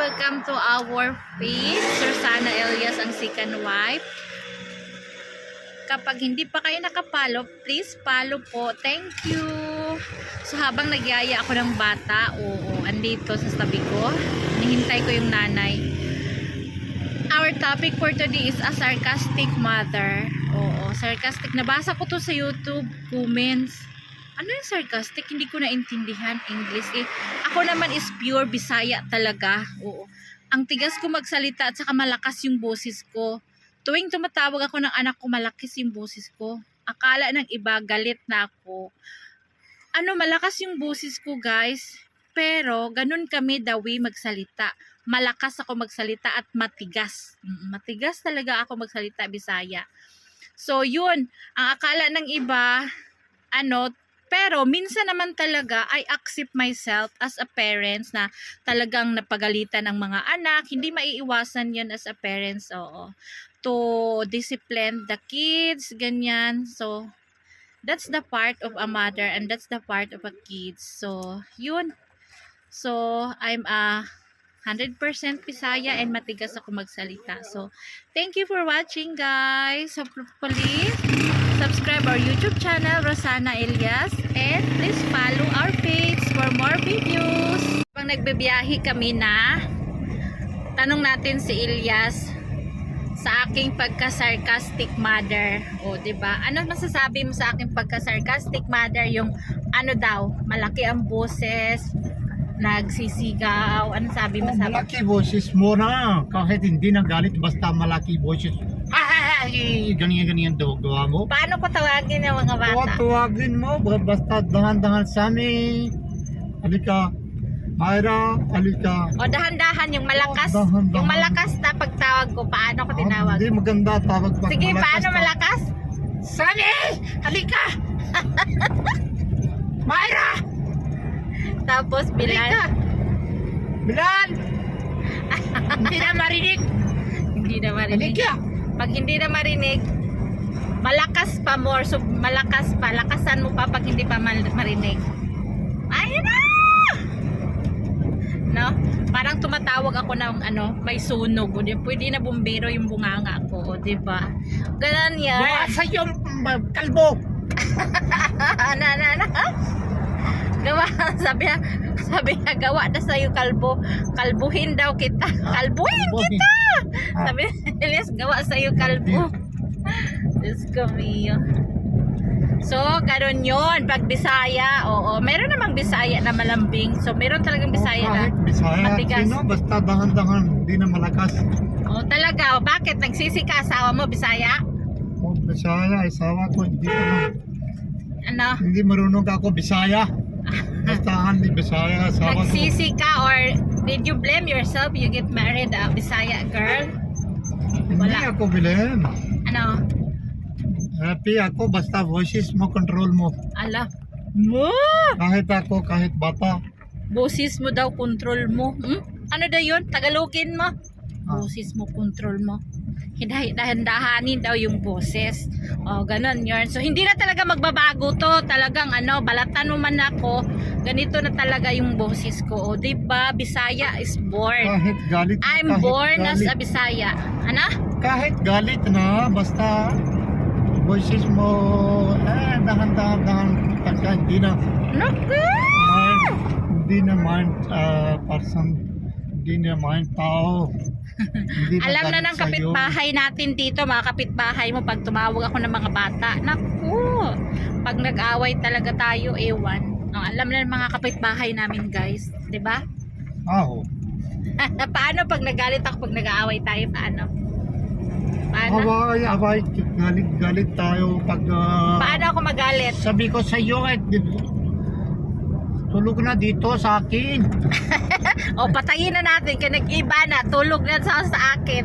welcome to our page, Rosana Elias, ang second wife. Kapag hindi pa kayo nakapalo, please follow po. Thank you. So habang nagyaya ako ng bata, andito sa tabi ko, nihintay ko yung nanay. Our topic for today is a sarcastic mother. Sarcastic. Nabasa ko to sa YouTube comments. Ano yung sarcastic? Hindi ko naintindihan English. Ako naman is pure Bisaya talaga. Ang tigas ko magsalita at saka malakas yung boses ko. Tuwing tumatawag ako ng anak ko, malakas yung boses ko. Akala ng iba, galit na ako. Malakas yung boses ko, guys. Pero, ganun kami the way magsalita. Malakas ako magsalita at matigas. Matigas talaga ako magsalita, Bisaya. So, yun. Ang akala ng iba, pero minsan naman talaga I accept myself as a parents na talagang napagalitan ng mga anak. Hindi maiiwasan yan as a parents, to discipline the kids, ganyan. So, that's the part of a mother and that's the part of a kid. So, yun. So, I'm a 100% Bisaya and matigas ako magsalita. So, thank you for watching, guys. Hopefully, subscribe our YouTube channel, Rosana Elias, and please follow our page for more videos. Pag nagbibiyahe kami na, tanong natin si Elias sa aking pagka-sarcastic mother. Diba? Ano masasabi mo sa aking pagka-sarcastic mother? Yung daw, malaki ang boses, nagsisigaw. Ano sabi mo sa malaki boses mo na. Kahit hindi na galit, basta malaki boses. Ganyan daw gawa mo. Paano ko tawagin yung mga bata? Tawagin mo, basta dahan-dahan sa amin. Halika, Mayra, halika. Dahan-dahan, yung malakas. Dahan-dahan. Yung malakas na pagtawag ko, paano ko tinawag? Hindi maganda tawag pag Sige, malakas paano ka. malakas? Sani! Halika! Mayra! Tapos, Bilan. Bilan! Hindi na marinig. Hindi na marinig. Halika! Pag hindi na marinig, malakas pa more. So, malakas pa. Lakasan mo pa pag hindi pa marinig. Ayun na! No? Parang tumatawag ako ng may sunog. Pwede na bumbero yung bunganga ko. Diba? Ganun yan. Gawa sa iyong kalbo! Gawa, sabi niya, gawa na sa'yo kalbo. Kalbuhin daw kita. Kalbuhin kita! Sabi ni Elias, gawa sa'yo kalbo. Diyos ko, Mio. So, gano'n yun. Pag Bisaya, meron namang Bisaya na malambing. So, meron talagang Bisaya na Bisaya. matigas. Basta dahan-dahan, hindi na malakas. Talaga. Bakit? Nagsisi ka asawa mo, Bisaya? Bisaya, asawa ko, hindi Ano? Hindi marunong ako Bisaya. Basta hindi Bisaya, asawa ko. Nagsisi ka or did you blame yourself you get married a Bisaya girl? Hindi ako bilhin. Ano? Happy ako, basta voices mo, control mo. Ala. Mo! Kahit ako, kahit bata. Boses mo daw, control mo. Ano daw yun? Tagalogin mo. Boses mo, control mo. Dahan-dahanin daw yung boses. Ganon yun. So, hindi na talaga magbabago to. Talagang, balatan mo man ako, ganito na talaga yung boses ko. Diba? Bisaya is born. Kahit galit. I'm born as a Bisaya. Ano? Kahit galit na, basta voices mo, dahan-dahan, pagka hindi na mind person, hindi na mind tao. Alam na ng kapitbahay natin dito, mga kapitbahay mo, pag tumawag ako ng mga bata, naku, pag nag-away talaga tayo, ewan. Alam na ng mga kapitbahay namin, guys, di ba? Paano pag nagalit ako, pag nag-aaway tayo, paano? Away, galit tayo pag paano ako magalit? sabi ko sa iyo, tulog na dito sa akin. Patayin na natin, kaya nag-iba na, tulog na sa akin.